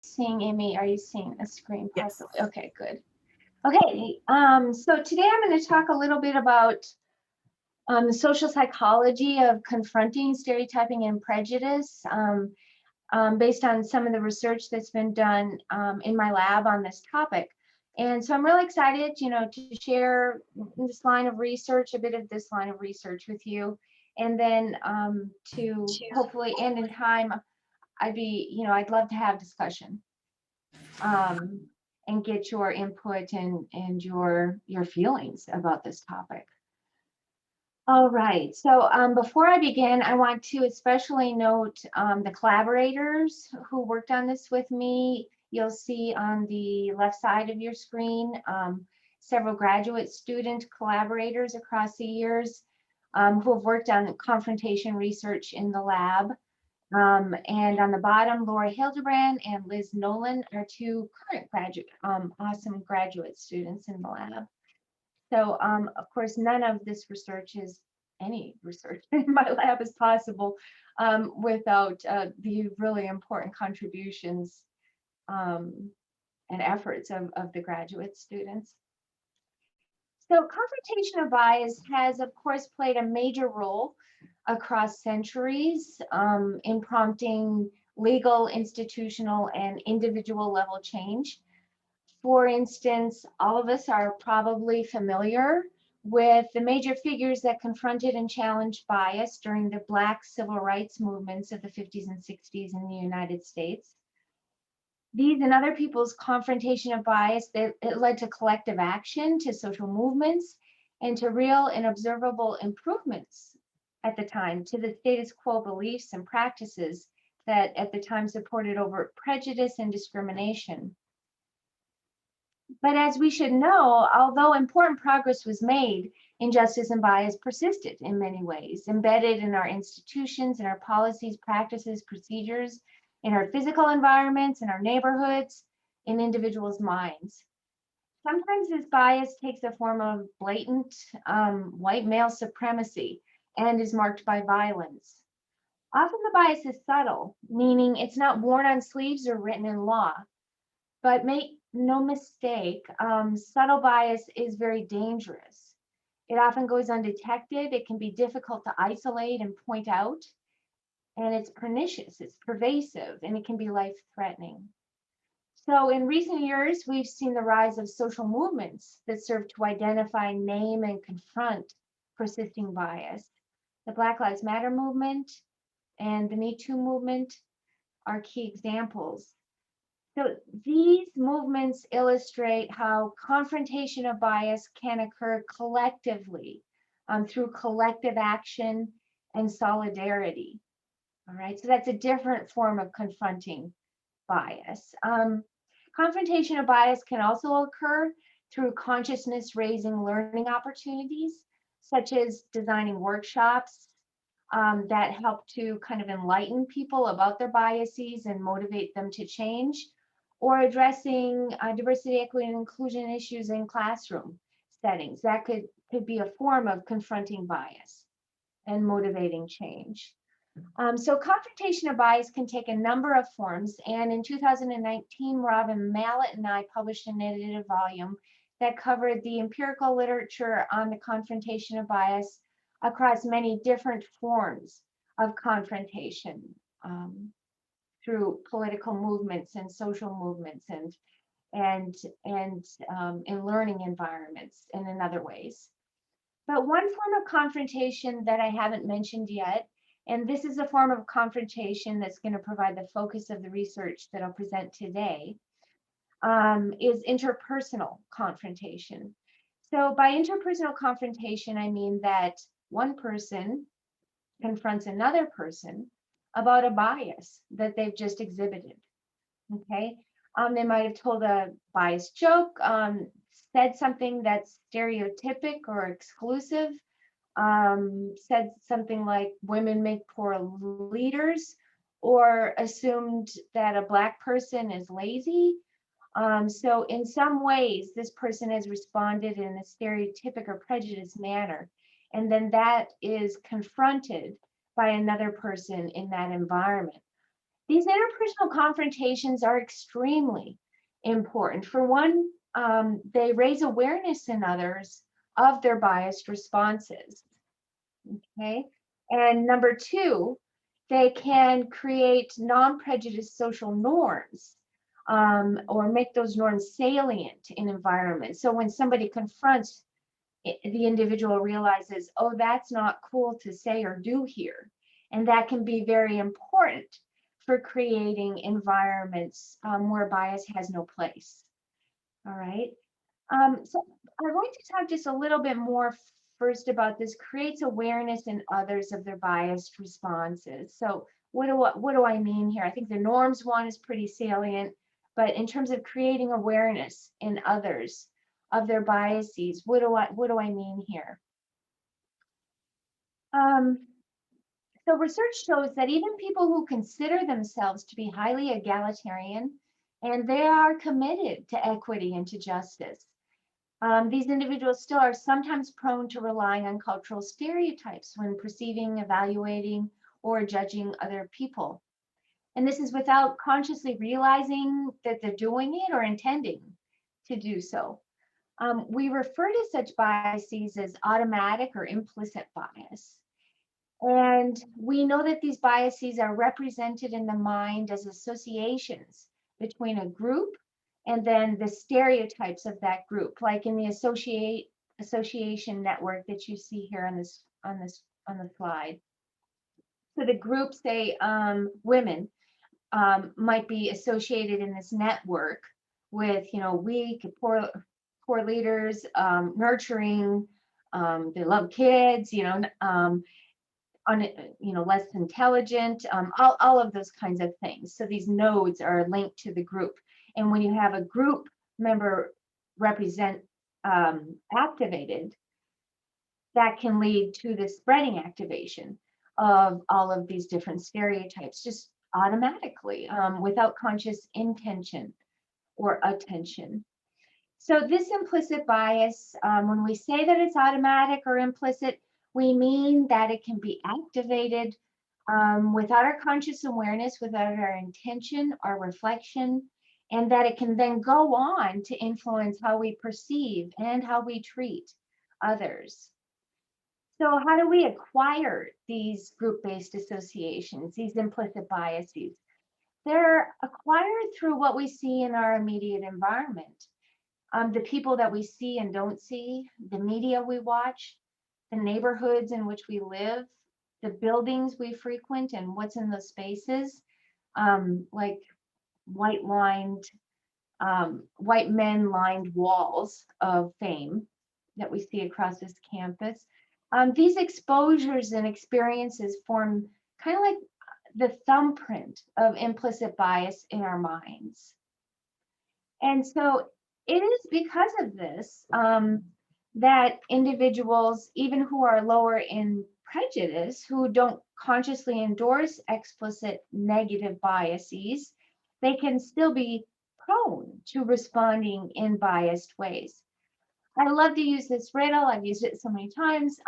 Seeing Amy, are you seeing a screen Yes. possibly? Okay, good. Okay, so today I'm going to talk a little bit about the social psychology of confronting stereotyping and prejudice based on some of the research that's been done in my lab on this topic. And so I'm really excited, to share this line of research, a bit of this line of research with you, and then to hopefully end in time. I'd love to have discussion um, and get your input and your feelings about this topic. All right, so before I begin, I want to especially note the collaborators who worked on this with me. You'll see on the left side of your screen several graduate student collaborators across the years who have worked on confrontation research in the lab. And on the bottom, Laura Hildebrand and Liz Nolan are two current awesome graduate students in the lab. So, of course, none of this research is any research in my lab is possible without the really important contributions um, and efforts of the graduate students. So confrontation of bias has, of course, played a major role across centuries in prompting legal, institutional, and individual level change. For instance, all of us are probably familiar with the major figures that confronted and challenged bias during the Black civil rights movements of the 50s and 60s in the United States. These and other people's confrontation of bias, it led to collective action, to social movements, and to real and observable improvements at the time to the status quo beliefs and practices that at the time supported overt prejudice and discrimination. But as we should know, although important progress was made, injustice and bias persisted in many ways, embedded in our institutions, in our policies, practices, procedures, in our physical environments, in our neighborhoods, in individuals' minds. Sometimes this bias takes the form of blatant white male supremacy and is marked by violence. Often the bias is subtle, meaning it's not worn on sleeves or written in law. But make no mistake, subtle bias is very dangerous. It often goes undetected. It can be difficult to isolate and point out. And it's pernicious, it's pervasive, and it can be life-threatening. So in recent years, we've seen the rise of social movements that serve to identify, name, and confront persisting bias. The Black Lives Matter movement and the Me Too movement are key examples. So these movements illustrate how confrontation of bias can occur collectively through collective action and solidarity. All right, so that's a different form of confronting bias. Confrontation of bias can also occur through consciousness raising learning opportunities, such as designing workshops that help to kind of enlighten people about their biases and motivate them to change, or addressing diversity, equity, and inclusion issues in classroom settings. That could be a form of confronting bias and motivating change. So confrontation of bias can take a number of forms, and in 2019, Robin Mallett and I published an edited volume that covered the empirical literature on the confrontation of bias across many different forms of confrontation through political movements and social movements and in learning environments and in other ways. But one form of confrontation that I haven't mentioned yet, and this is a form of confrontation that's going to provide the focus of the research that I'll present today, is interpersonal confrontation. So by interpersonal confrontation, I mean that one person confronts another person about a bias that they've just exhibited. Okay, they might have told a biased joke, said something that's stereotypic or exclusive, said something like women make poor leaders, or assumed that a Black person is lazy. So in some ways, this person has responded in a stereotypic or prejudiced manner, and then that is confronted by another person in that environment. These interpersonal confrontations are extremely important. For one, they raise awareness in others of their biased responses. Okay. And number two, they can create non-prejudiced social norms, or make those norms salient in environments. So when somebody confronts, the individual realizes, oh, that's not cool to say or do here. And that can be very important for creating environments where bias has no place. All right. So I'm going to talk just a little bit more first about this creates awareness in others of their biased responses. So what do I mean here? I think the norms one is pretty salient, but in terms of creating awareness in others of their biases, what do I mean here? So research shows that even people who consider themselves to be highly egalitarian and they are committed to equity and to justice, these individuals still are sometimes prone to relying on cultural stereotypes when perceiving, evaluating, or judging other people. And this is without consciously realizing that they're doing it or intending to do so. We refer to such biases as automatic or implicit bias. And we know that these biases are represented in the mind as associations between a group and then the stereotypes of that group, like in the association network that you see here on the slide. So the group, say, women, might be associated in this network with, weak, poor leaders, nurturing, they love kids, less intelligent, all of those kinds of things. So these nodes are linked to the group. And when you have a group member represent activated, that can lead to the spreading activation of all of these different stereotypes just automatically, without conscious intention or attention. So this implicit bias, when we say that it's automatic or implicit, we mean that it can be activated without our conscious awareness, without our intention or reflection, and that it can then go on to influence how we perceive and how we treat others. So how do we acquire these group-based associations, these implicit biases? They're acquired through what we see in our immediate environment. The people that we see and don't see, the media we watch, the neighborhoods in which we live, the buildings we frequent and what's in those spaces, like white men lined walls of fame that we see across this campus. These exposures and experiences form kind of like the thumbprint of implicit bias in our minds. And so it is because of this that individuals, even who are lower in prejudice, who don't consciously endorse explicit negative biases, they can still be prone to responding in biased ways. I love to use this riddle. I've used it so many times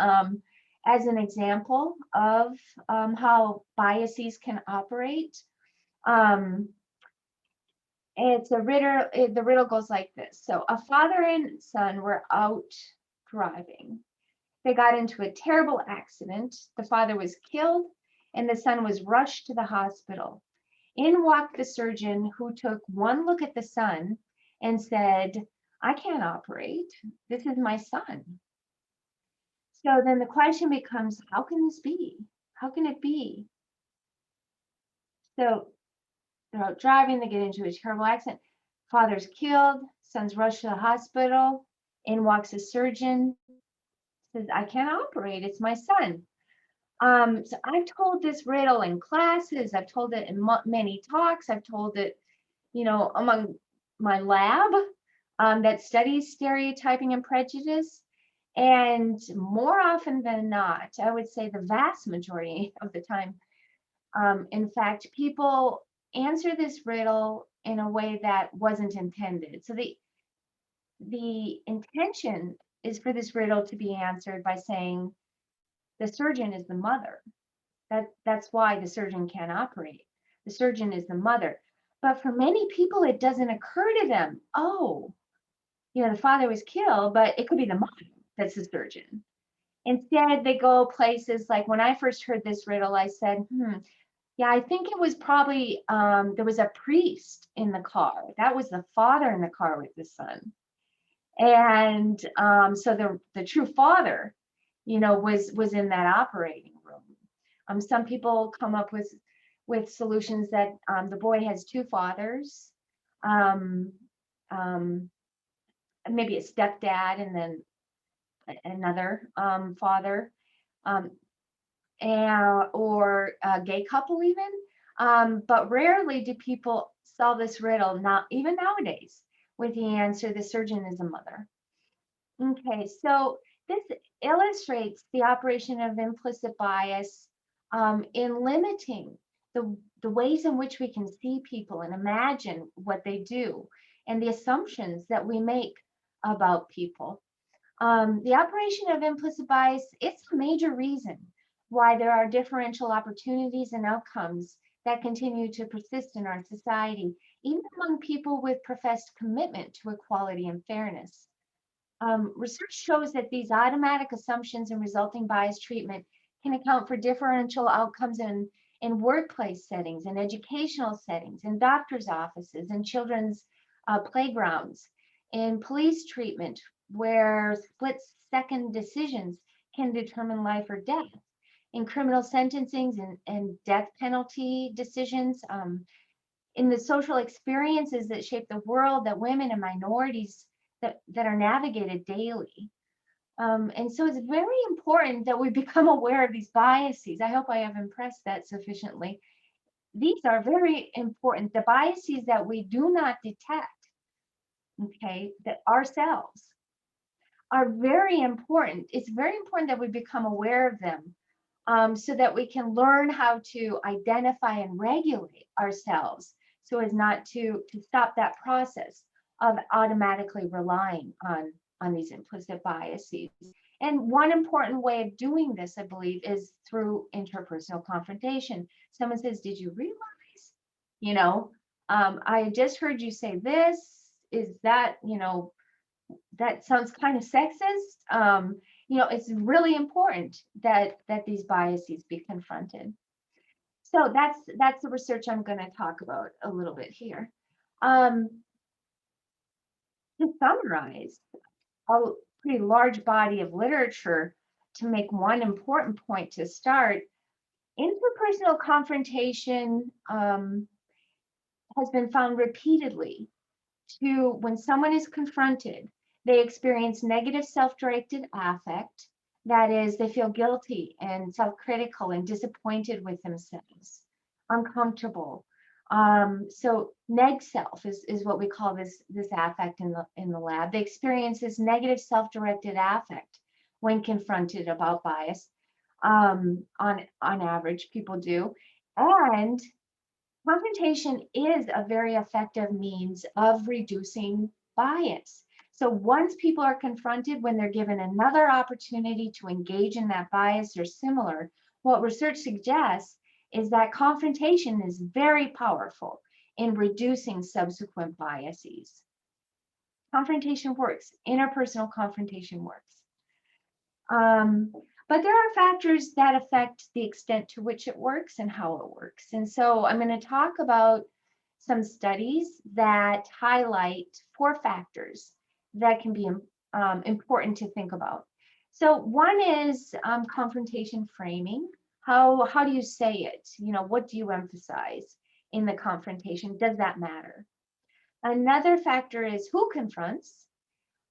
as an example of how biases can operate. It's a riddle. The riddle goes like this. So a father and son were out driving. They got into a terrible accident. The father was killed and the son was rushed to the hospital. In walked the surgeon, who took one look at the son and said, I can't operate. This is my son. So then the question becomes, how can this be? How can it be? So they're out driving, they get into a terrible accident. Father's killed, son's rushed to the hospital. In walks a surgeon, says, I can't operate, it's my son. So I've told this riddle in classes, I've told it in many talks, I've told it, among my lab that studies stereotyping and prejudice. And more often than not, I would say the vast majority of the time, in fact, people answer this riddle in a way that wasn't intended. So the intention is for this riddle to be answered by saying the surgeon is the mother. That's why the surgeon can't operate. the surgeon is the mother. But for many people, it doesn't occur to them, oh, the father was killed, but it could be the mom that's the surgeon. Instead, they go places like, when I first heard this riddle, I said, yeah, I think it was probably, there was a priest in the car. That was the father in the car with the son. And so the true father, was in that operating room. Some people come up with solutions that the boy has two fathers, um, um, maybe a stepdad and then another father, um, or a gay couple even. But rarely do people solve this riddle, not even nowadays, with the answer, the surgeon is a mother. Okay, so this illustrates the operation of implicit bias in limiting the ways in which we can see people and imagine what they do and the assumptions that we make about people. The operation of implicit bias, it's a major reason why there are differential opportunities and outcomes that continue to persist in our society, even among people with professed commitment to equality and fairness. Research shows that these automatic assumptions and resulting bias treatment can account for differential outcomes in workplace settings, in educational settings, in doctors' offices, in children's playgrounds, in police treatment, where split-second decisions can determine life or death, in criminal sentencings and death penalty decisions, in the social experiences that shape the world that women and minorities that are navigated daily. And so it's very important that we become aware of these biases. I hope I have impressed that sufficiently. These are very important. The biases that we do not detect, okay, that ourselves are very important. It's very important that we become aware of them, so that we can learn how to identify and regulate ourselves so as not to stop that process of automatically relying on these implicit biases. And one important way of doing this, I believe, is through interpersonal confrontation. Someone says, did you realize, I just heard you say this, is that, that sounds kind of sexist. It's really important that these biases be confronted. So that's the research I'm going to talk about a little bit here. To summarize a pretty large body of literature, to make one important point to start, interpersonal confrontation has been found repeatedly to, when someone is confronted, they experience negative self-directed affect. That is, they feel guilty and self-critical and disappointed with themselves, uncomfortable. So neg self is what we call this affect in the lab. They experience this negative self-directed affect when confronted about bias. On average, people do. And confrontation is a very effective means of reducing bias. So once people are confronted, when they're given another opportunity to engage in that bias or similar, what research suggests is that confrontation is very powerful in reducing subsequent biases. Confrontation works. Interpersonal confrontation works. But there are factors that affect the extent to which it works and how it works. And so I'm going to talk about some studies that highlight 4 factors that can be important to think about. So one is confrontation framing. How do you say it? What do you emphasize in the confrontation? Does that matter? Another factor is who confronts.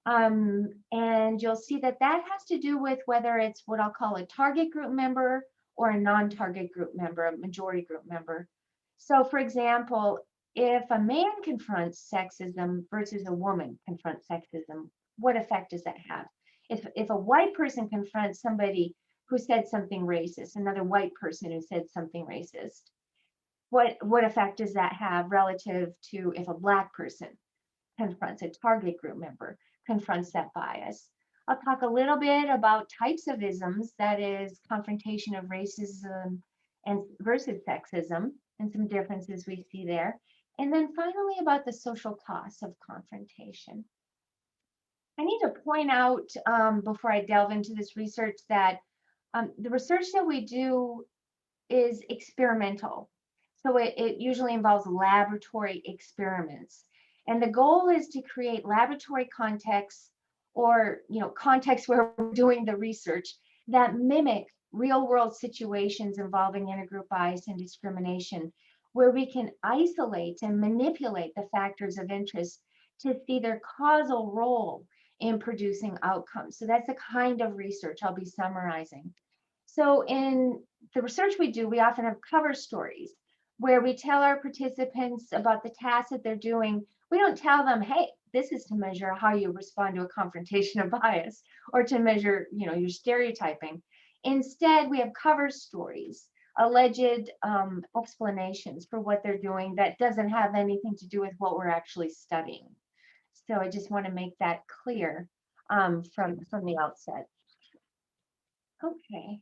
And you'll see that has to do with whether it's what I'll call a target group member or a non-target group member, a majority group member. So for example, if a man confronts sexism versus a woman confronts sexism, what effect does that have? If a white person confronts somebody who said something racist, another white person who said something racist, what effect does that have relative to if a Black person confronts a target group member, confronts that bias? I'll talk a little bit about types of isms, that is confrontation of racism and versus sexism, and some differences we see there. And then finally, about the social costs of confrontation. I need to point out before I delve into this research that the research that we do is experimental. So it usually involves laboratory experiments. And the goal is to create laboratory contexts or contexts where we're doing the research that mimic real world situations involving intergroup bias and discrimination, where we can isolate and manipulate the factors of interest to see their causal role in producing outcomes. So that's the kind of research I'll be summarizing. So in the research we do, we often have cover stories where we tell our participants about the tasks that they're doing. We don't tell them, hey, this is to measure how you respond to a confrontation of bias or to measure, your stereotyping. Instead, we have cover stories, alleged explanations for what they're doing that doesn't have anything to do with what we're actually studying. So I just want to make that clear from the outset. Okay.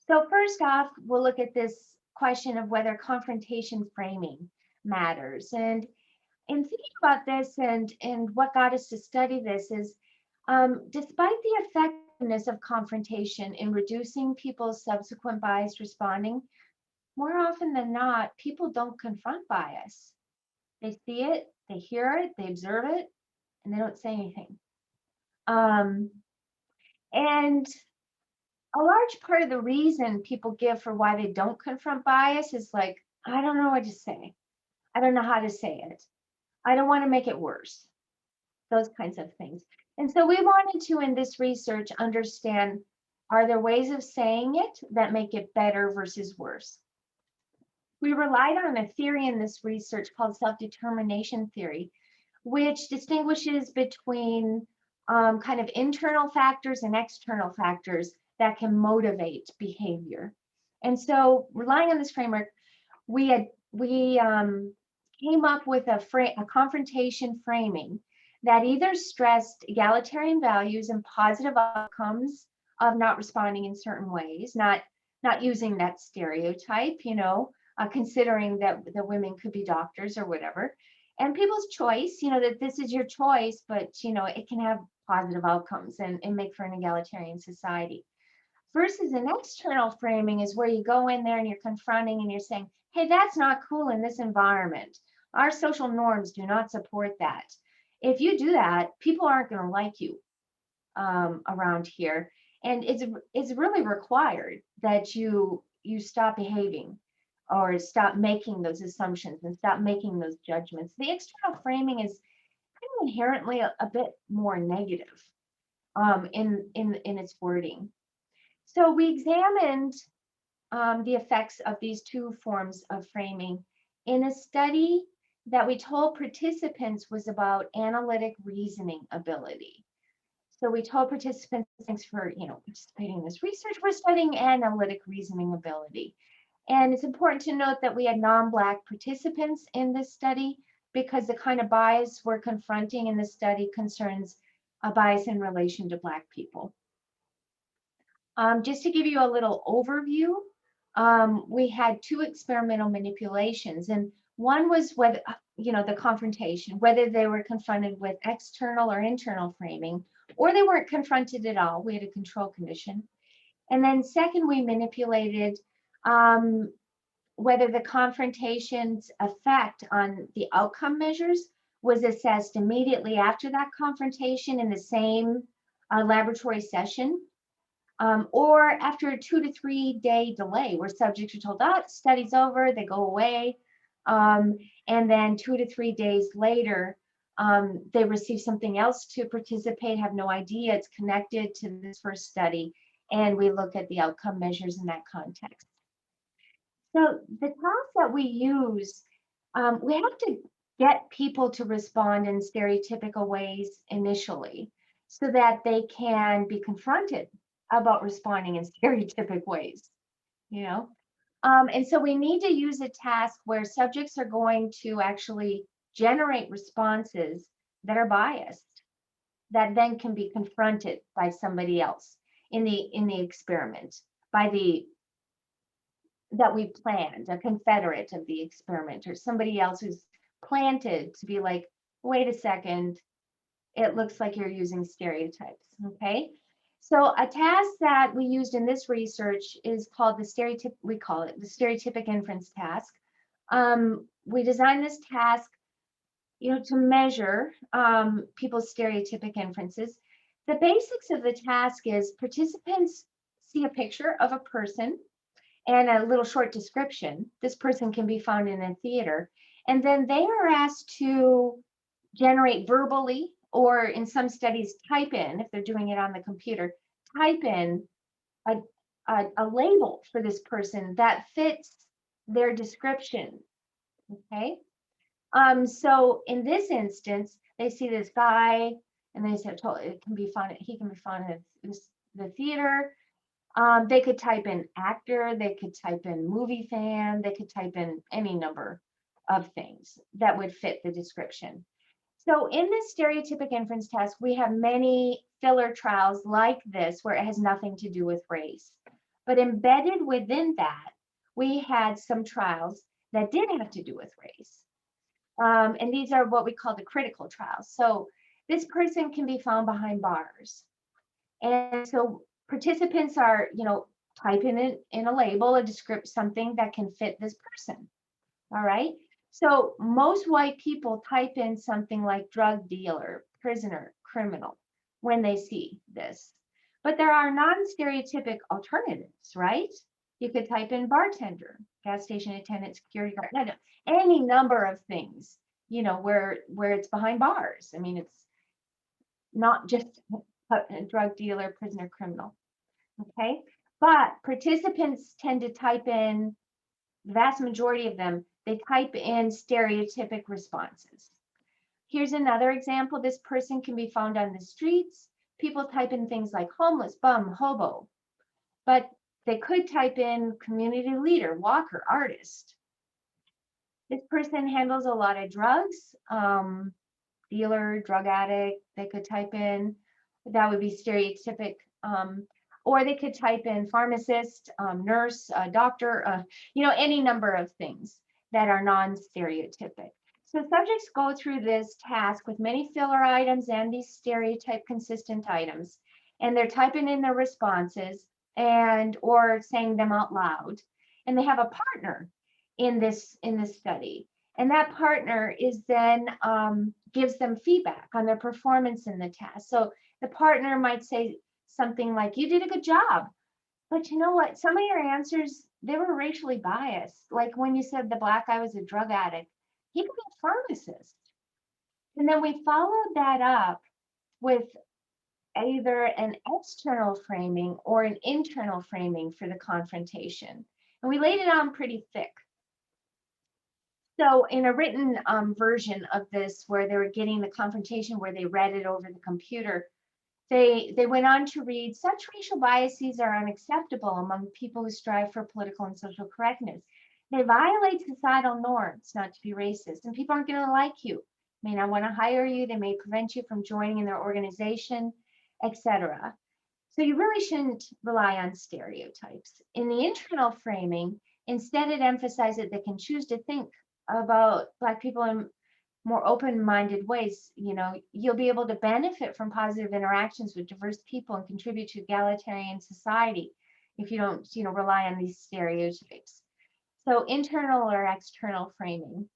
So first off, we'll look at this question of whether confrontation framing matters. And in thinking about this and what got us to study this is, despite the effectiveness of confrontation in reducing people's subsequent bias responding, more often than not, people don't confront bias. They see it, they hear it, they observe it, and they don't say anything. And a large part of the reason people give for why they don't confront bias is like, I don't know what to say. I don't know how to say it. I don't want to make it worse. Those kinds of things. And so we wanted to, in this research, understand, are there ways of saying it that make it better versus worse? We relied on a theory in this research called self-determination theory, which distinguishes between kind of internal factors and external factors that can motivate behavior. And so, relying on this framework, we came up with a confrontation framing that either stressed egalitarian values and positive outcomes of not responding in certain ways, not using that stereotype, considering that the women could be doctors or whatever, and people's choice, that this is your choice, but it can have positive outcomes and make for an egalitarian society. Versus an external framing is where you go in there and you're confronting and you're saying, hey, that's not cool in this environment. Our social norms do not support that. If you do that, people aren't going to like you around here. And it's really required that you stop behaving or stop making those assumptions and stop making those judgments. The external framing is kind of inherently a bit more negative in its wording. So we examined the effects of these two forms of framing in a study that we told participants was about analytic reasoning ability. So we told participants, thanks for participating in this research, we're studying analytic reasoning ability. And it's important to note that we had non-Black participants in this study because the kind of bias we're confronting in this study concerns a bias in relation to Black people. Just to give you a little overview, we had two experimental manipulations, and one was whether, the confrontation, whether they were confronted with external or internal framing, or they weren't confronted at all. We had a control condition. And then second, we manipulated whether the confrontation's effect on the outcome measures was assessed immediately after that confrontation in the same laboratory session, or after a 2 to 3 day delay where subjects are told, oh, study's over, they go away. And then 2 to 3 days later, they receive something else to participate, have no idea it's connected to this first study. And we look at the outcome measures in that context. So the tasks that we use, we have to get people to respond in stereotypical ways initially so that they can be confronted about responding in stereotypic ways, and so we need to use a task where subjects are going to actually generate responses that are biased, that then can be confronted by somebody else in the experiment, by the that we planned, a confederate of the experiment, or somebody else who's planted to be like, wait a second, it looks like you're using stereotypes, okay? So a task that we used in this research is called we call it the stereotypic inference task. We designed this task, to measure people's stereotypic inferences. The basics of the task is participants see a picture of a person and a little short description. This person can be found in a theater. And then they are asked to generate verbally, or in some studies, type in, if they're doing it on the computer, type in a label for this person that fits their description, okay? So in this instance, they see this guy, and they said he can be found in the theater. They could type in actor, they could type in movie fan, they could type in any number of things that would fit the description. So in this stereotypic inference task, we have many filler trials like this where it has nothing to do with race. But embedded within that, we had some trials that did have to do with race. And these are what we call the critical trials. So this person can be found behind bars. And so participants are, typing it in a label, a description, something that can fit this person. All right. So most white people type in something like drug dealer, prisoner, criminal when they see this. But there are non-stereotypic alternatives, right? You could type in bartender, gas station attendant, security guard, any number of things, where it's behind bars. I mean, it's not just a drug dealer, prisoner, criminal. Okay. But participants tend to type in, the vast majority of them, they type in stereotypic responses. Here's another example. This person can be found on the streets. People type in things like homeless, bum, hobo, but they could type in community leader, walker, artist. This person handles a lot of drugs, dealer, drug addict, they could type in, that would be stereotypic. Or they could type in pharmacist, nurse, doctor, any number of things that are non-stereotypic. So subjects go through this task with many filler items and these stereotype consistent items, and they're typing in their responses or saying them out loud. And they have a partner in this study. And that partner is then gives them feedback on their performance in the task. So the partner might say something like, you did a good job, but you know what? Some of your answers, they were racially biased. Like when you said the black guy was a drug addict, he could be a pharmacist. And then we followed that up with either an external framing or an internal framing for the confrontation. And we laid it on pretty thick. So in a written version of this, where they were getting the confrontation, where they read it over the computer, they went on to read, such racial biases are unacceptable among people who strive for political and social correctness. They violate societal norms not to be racist, and people aren't going to like you, may not want to hire you, they may prevent you from joining in their organization, etc. So you really shouldn't rely on stereotypes. In the internal framing, instead it emphasized that they can choose to think about Black people in more open-minded ways. You'll be able to benefit from positive interactions with diverse people and contribute to egalitarian society if you don't, rely on these stereotypes. So internal or external framing.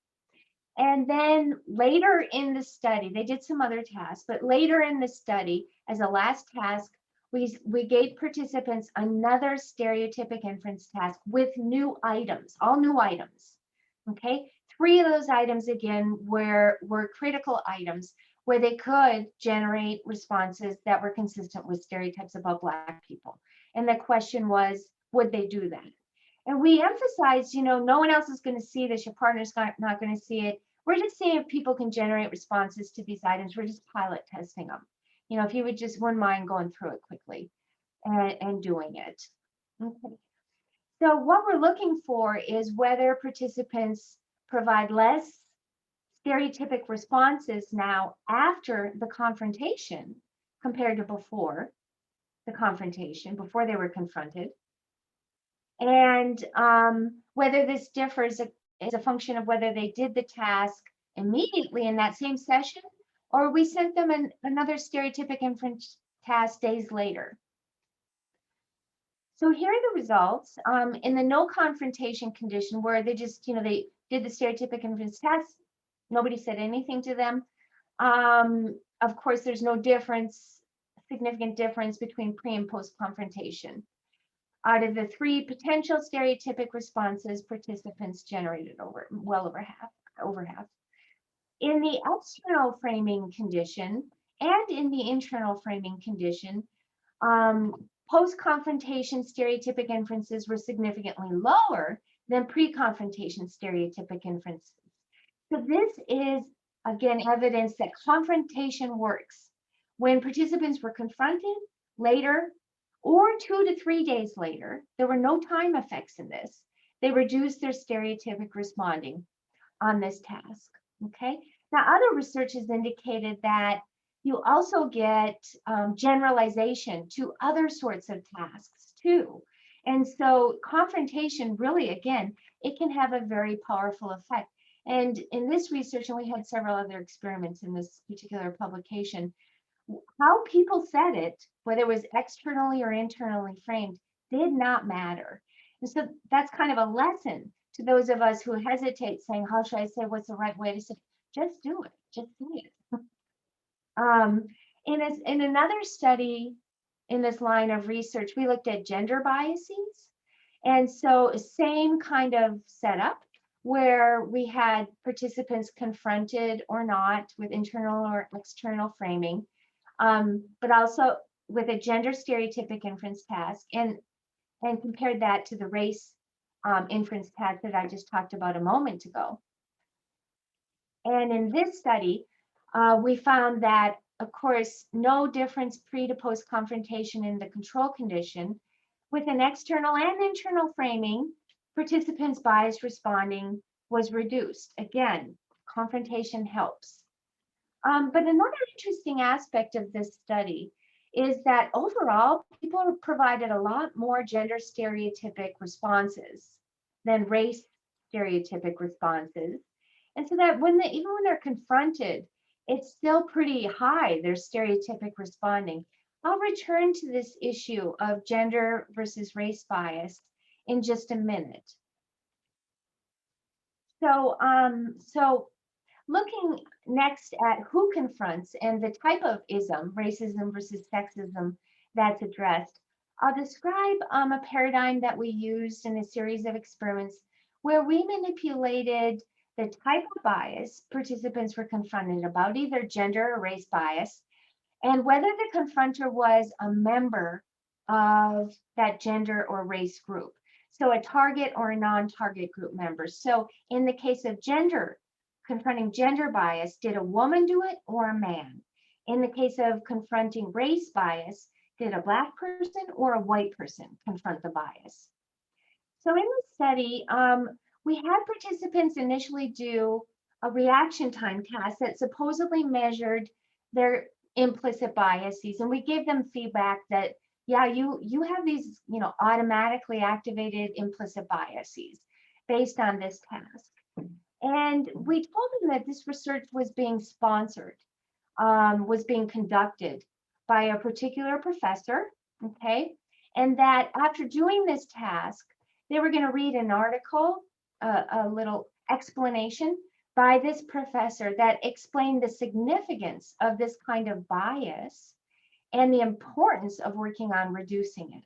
And then later in the study, they did some other tasks, but later in the study, as a last task, we gave participants another stereotypic inference task with new items, all new items, okay? 3 of those items, again, were critical items where they could generate responses that were consistent with stereotypes about Black people. And the question was, would they do that? And we emphasized, no one else is going to see this. Your partner's not going to see it. We're just seeing if people can generate responses to these items. We're just pilot testing them. If you wouldn't mind going through it quickly and doing it. Okay. So what we're looking for is whether participants provide less stereotypic responses now after the confrontation compared to before the confrontation, before they were confronted. And whether this differs is a function of whether they did the task immediately in that same session, or we sent them another stereotypic inference task days later. So here are the results. In the no confrontation condition, where they just, they did the stereotypic inference test, nobody said anything to them. Of course, there's no significant difference between pre and post confrontation. Out of the 3 potential stereotypic responses, participants generated well over half. In the external framing condition and in the internal framing condition, post-confrontation stereotypic inferences were significantly lower than pre-confrontation stereotypic inferences. So this is, again, evidence that confrontation works. When participants were confronted later, or 2 to 3 days later, there were no time effects in this. They reduced their stereotypic responding on this task, okay? Now, other research has indicated that you also get generalization to other sorts of tasks too. And so confrontation really, again, it can have a very powerful effect. And in this research, and we had several other experiments in this particular publication, how people said it, whether it was externally or internally framed, did not matter. And so that's kind of a lesson to those of us who hesitate saying, how should I say, what's the right way to say? Just do it, just say it. In another study in this line of research, we looked at gender biases. And so same kind of setup where we had participants confronted or not with internal or external framing, but also with a gender stereotypic inference task, and compared that to the race inference task that I just talked about a moment ago. And in this study, we found that, of course, no difference pre to post confrontation in the control condition. With an external and internal framing, participants' bias responding was reduced. Again, confrontation helps. But another interesting aspect of this study is that overall, people provided a lot more gender stereotypic responses than race stereotypic responses. And so that even when they're confronted, it's still pretty high, their stereotypic responding. I'll return to this issue of gender versus race bias in just a minute. So looking next at who confronts and the type of ism, racism versus sexism, that's addressed, I'll describe a paradigm that we used in a series of experiments where we manipulated the type of bias participants were confronted about, either gender or race bias, and whether the confronter was a member of that gender or race group. So a target or a non-target group member. So in the case of gender, confronting gender bias, did a woman do it or a man? In the case of confronting race bias, did a Black person or a white person confront the bias? So in the study, we had participants initially do a reaction time task that supposedly measured their implicit biases, and we gave them feedback that, yeah, you have these, automatically activated implicit biases based on this task. And we told them that this research was being sponsored, was being conducted by a particular professor, okay? And that after doing this task, they were going to read an article, a little explanation by this professor that explained the significance of this kind of bias and the importance of working on reducing it.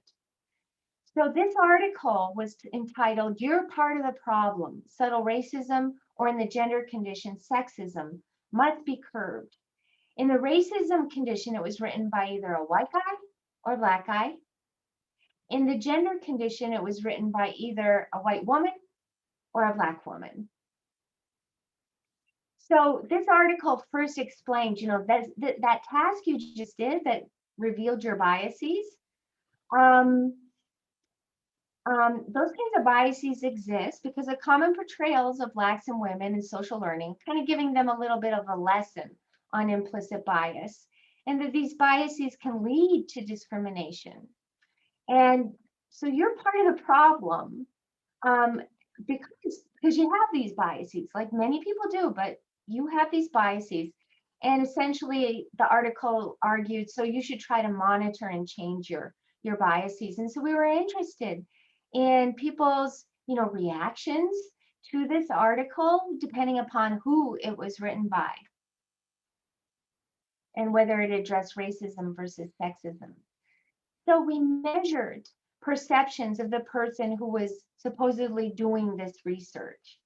So this article was entitled, "You're Part of the Problem, Subtle Racism, or in the Gender Condition, Sexism, Must Be Curbed." In the racism condition, it was written by either a white guy or Black guy. In the gender condition, it was written by either a white woman or a Black woman. So this article first explained, that task you just did that revealed your biases, those kinds of biases exist because of common portrayals of Blacks and women in social learning, kind of giving them a little bit of a lesson on implicit bias, and that these biases can lead to discrimination. And so you're part of the problem, um, because you have these biases, like many people do, but you have these biases. And essentially, the article argued, so you should try to monitor and change your biases. And so we were interested in people's, reactions to this article, depending upon who it was written by and whether it addressed racism versus sexism. So we measured perceptions of the person who was supposedly doing this research,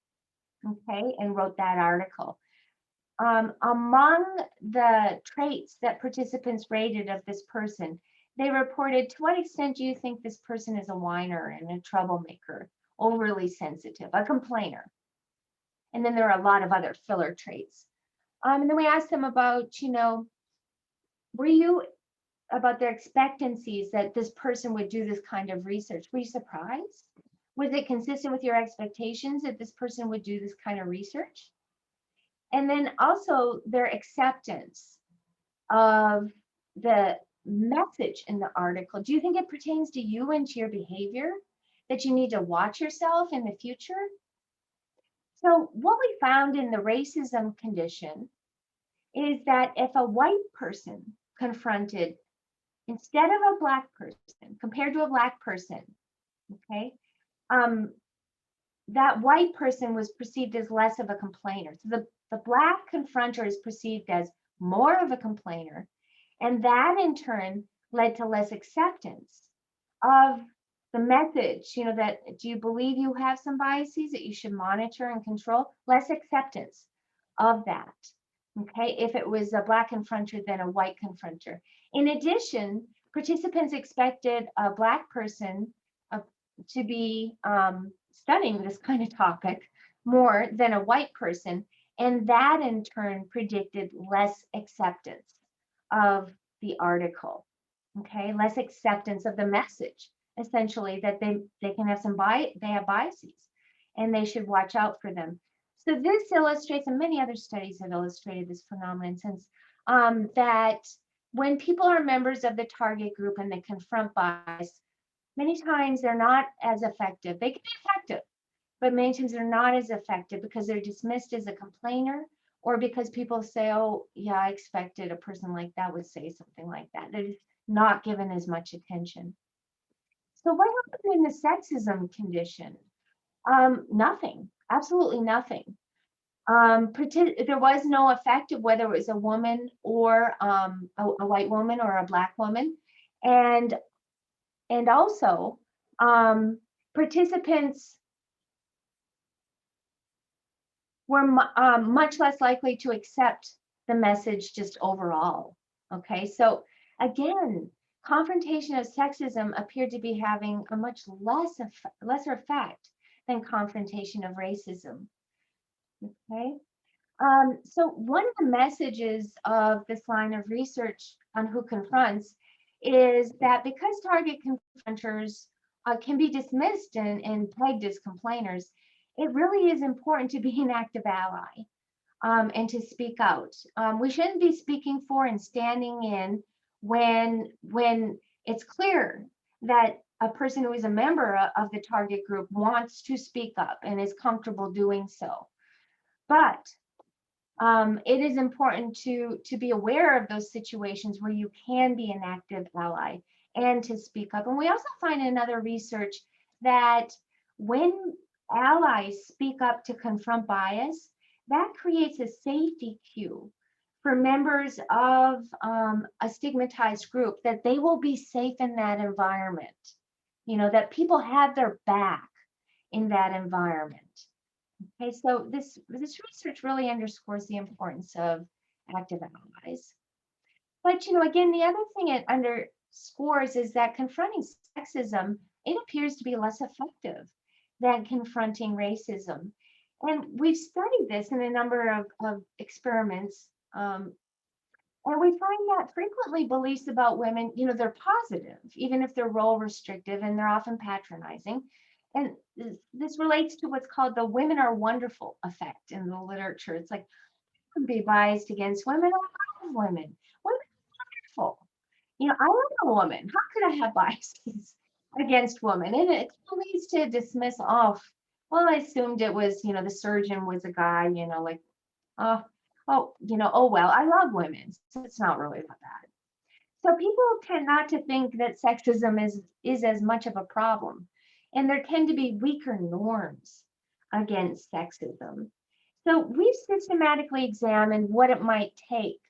okay, and wrote that article. Among the traits that participants rated of this person, they reported, to what extent do you think this person is a whiner and a troublemaker, overly sensitive, a complainer? And then there are a lot of other filler traits. And then we asked them about, were you about their expectancies that this person would do this kind of research? Were you surprised? Was it consistent with your expectations that this person would do this kind of research? And then also their acceptance of the message in the article. Do you think it pertains to you and to your behavior, that you need to watch yourself in the future? So what we found in the racism condition is that if a white person confronted, instead of a Black person, compared to a Black person, okay, that white person was perceived as less of a complainer. So the Black confronter is perceived as more of a complainer, and that in turn led to less acceptance of the message, that do you believe you have some biases that you should monitor and control? Less acceptance of that, okay, if it was a Black confronter than a white confronter. In addition, participants expected a Black person to be studying this kind of topic more than a white person, and that in turn predicted less acceptance of the article, okay, less acceptance of the message, essentially, that they can have they have biases and they should watch out for them. So this illustrates, and many other studies have illustrated this phenomenon since, that when people are members of the target group and they confront bias, many times they're not as effective. They can be effective, but many times they're not as effective because they're dismissed as a complainer, or because people say, oh, yeah, I expected a person like that would say something like that. They're just not given as much attention. So what happened in the sexism condition? Nothing, absolutely nothing. There was no effect of whether it was a woman or a white woman or a Black woman. And also, participants were much less likely to accept the message just overall. Okay, so again, confrontation of sexism appeared to be having a much lesser effect than confrontation of racism. Okay, so one of the messages of this line of research on who confronts is that because target confronters can be dismissed and pegged as complainers, it really is important to be an active ally and to speak out. We shouldn't be speaking for and standing in when it's clear that a person who is a member of the target group wants to speak up and is comfortable doing so. But it is important to be aware of those situations where you can be an active ally and to speak up. And we also find in other research that when allies speak up to confront bias, that creates a safety cue for members of a stigmatized group, that they will be safe in that environment, that people have their back in that environment. Okay, so this research really underscores the importance of active allies. But again, the other thing it underscores is that confronting sexism, it appears to be less effective than confronting racism. And we've studied this in a number of experiments. And we find that frequently beliefs about women, they're positive, even if they're role restrictive, and they're often patronizing. And this relates to what's called the women are wonderful effect in the literature. It's like, I can be biased against women. I love women. Women are wonderful. I am a woman. How could I have biases? against women. And it leads to dismiss off. Well, I assumed it was, the surgeon was a guy, like, oh, oh well, I love women, so it's not really that bad. So people tend not to think that sexism is as much of a problem. And there tend to be weaker norms against sexism. So we've systematically examined what it might take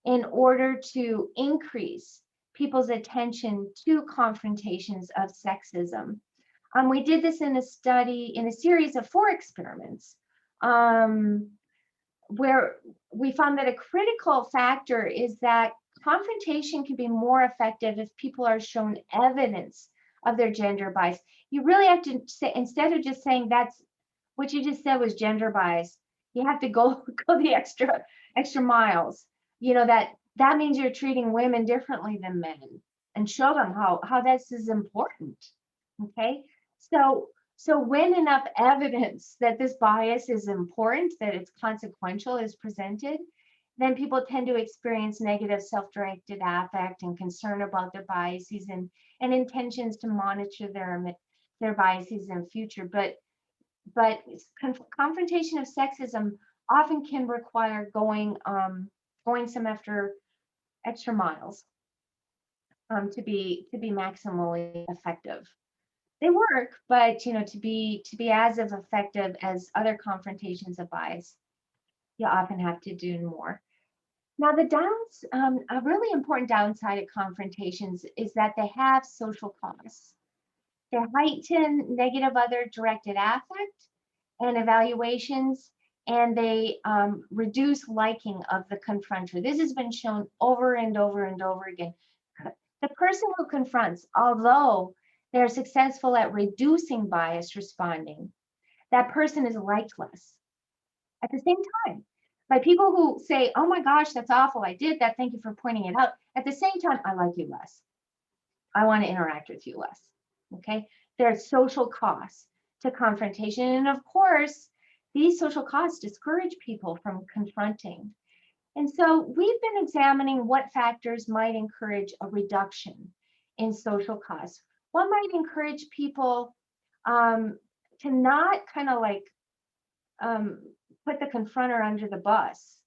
in order to increase people's attention to confrontations of sexism. We did this in a study, in a series of 4 experiments, where we found that a critical factor is that confrontation can be more effective if people are shown evidence of their gender bias. You really have to say, instead of just saying that's what you just said was gender bias, you have to go the extra miles. That means you're treating women differently than men, and show them how this is important. Okay, so when enough evidence that this bias is important, that it's consequential, is presented, then people tend to experience negative self-directed affect and concern about their biases and intentions to monitor their biases in future. But confrontation of sexism often can require going some extra miles to be maximally effective. They work, but to be as effective as other confrontations of bias, you often have to do more. Now, a really important downside of confrontations is that they have social costs. They heighten negative other directed affect and evaluations, and they reduce liking of the confronter. This has been shown over and over and over again. The person who confronts, although they're successful at reducing bias responding, that person is liked less. At the same time, by people who say, oh my gosh, that's awful, I did that, thank you for pointing it out. At the same time, I like you less. I want to interact with you less. Okay, there are social costs to confrontation. And of course, these social costs discourage people from confronting. And so we've been examining what factors might encourage a reduction in social costs. What might encourage people to not kind of like put the confronter under the bus,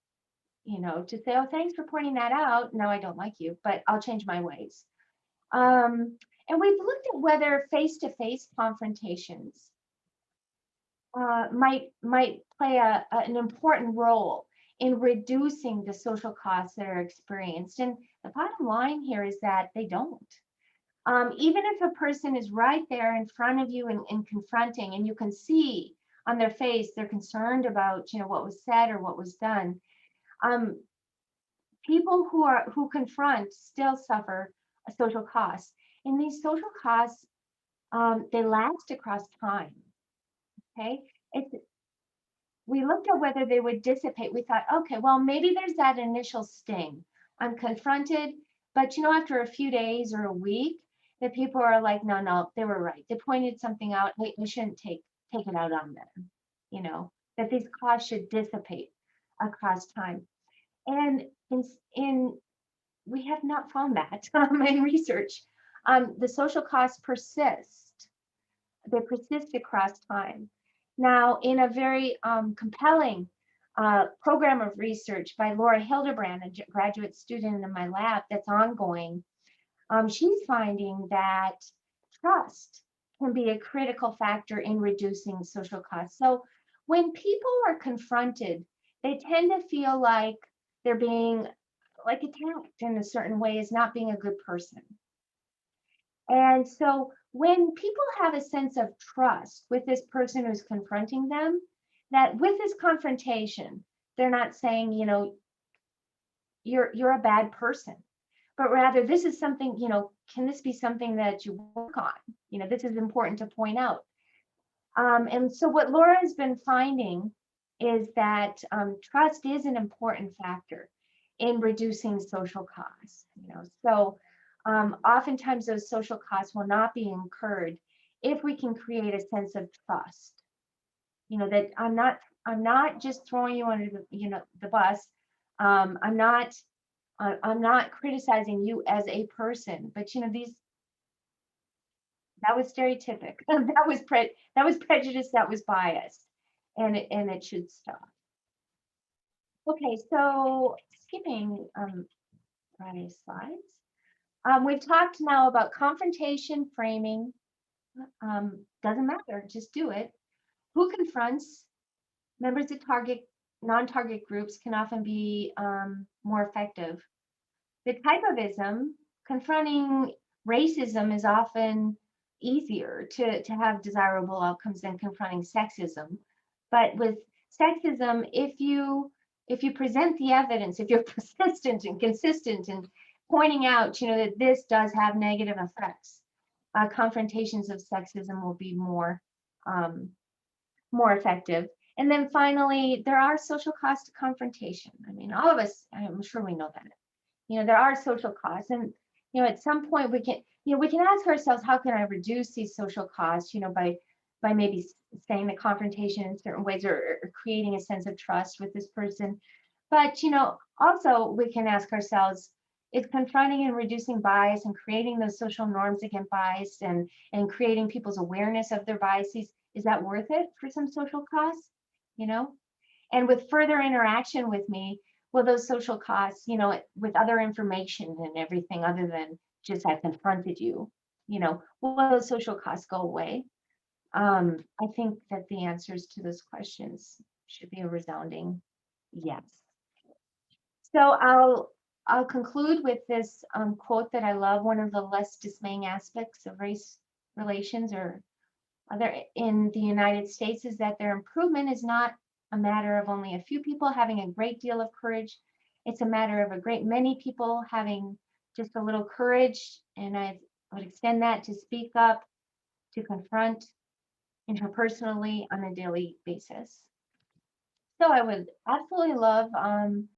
to say, oh, thanks for pointing that out. No, I don't like you, but I'll change my ways. And we've looked at whether face-to-face confrontations might play an important role in reducing the social costs that are experienced. And the bottom line here is that they don't. Even if a person is right there in front of you and confronting, and you can see on their face they're concerned about what was said or what was done, people who confront still suffer a social cost. And these social costs, they last across time. Okay, we looked at whether they would dissipate. We thought, okay, well, maybe there's that initial sting. I'm confronted, but after a few days or a week, the people are like, no, they were right. They pointed something out. We shouldn't take it out on them. That these costs should dissipate across time. And we have not found that in research. The social costs persist. They persist across time. Now, in a very compelling program of research by Laura Hildebrand, a graduate student in my lab that's ongoing, she's finding that trust can be a critical factor in reducing social costs. So when people are confronted, they tend to feel like they're being attacked in a certain way as not being a good person. And so when people have a sense of trust with this person who's confronting them, that with this confrontation, they're not saying, you're a bad person, but rather this is something, can this be something that you work on? This is important to point out. And so what Laura has been finding is that trust is an important factor in reducing social costs. So oftentimes those social costs will not be incurred if we can create a sense of trust. That I'm not just throwing you under the bus. I'm not criticizing you as a person, but That was stereotypic. That was prejudice. That was bias, and it should stop. Okay, so skipping Friday's slides. We've talked now about confrontation framing. Doesn't matter, just do it. Who confronts? Members of non-target groups can often be more effective. The type of ism, confronting racism is often easier to have desirable outcomes than confronting sexism. But with sexism, if you present the evidence, if you're persistent and consistent in pointing out, that this does have negative effects, confrontations of sexism will be more effective. And then finally, there are social costs to confrontation. I mean, all of us, I'm sure we know that. There are social costs, and at some point we can ask ourselves, how can I reduce these social costs? By maybe saying the confrontation in certain ways, or creating a sense of trust with this person. But also we can ask ourselves, is confronting and reducing bias and creating those social norms against bias and creating people's awareness of their biases, is that worth it for some social costs? And with further interaction with me, will those social costs, with other information and everything other than just I confronted you, will those social costs go away? I think that the answers to those questions should be a resounding yes. So I'll conclude with this quote that I love. One of the less dismaying aspects of race relations or other in the United States is that their improvement is not a matter of only a few people having a great deal of courage. It's a matter of a great many people having just a little courage, and I would extend that to speak up, to confront interpersonally on a daily basis. So I would absolutely love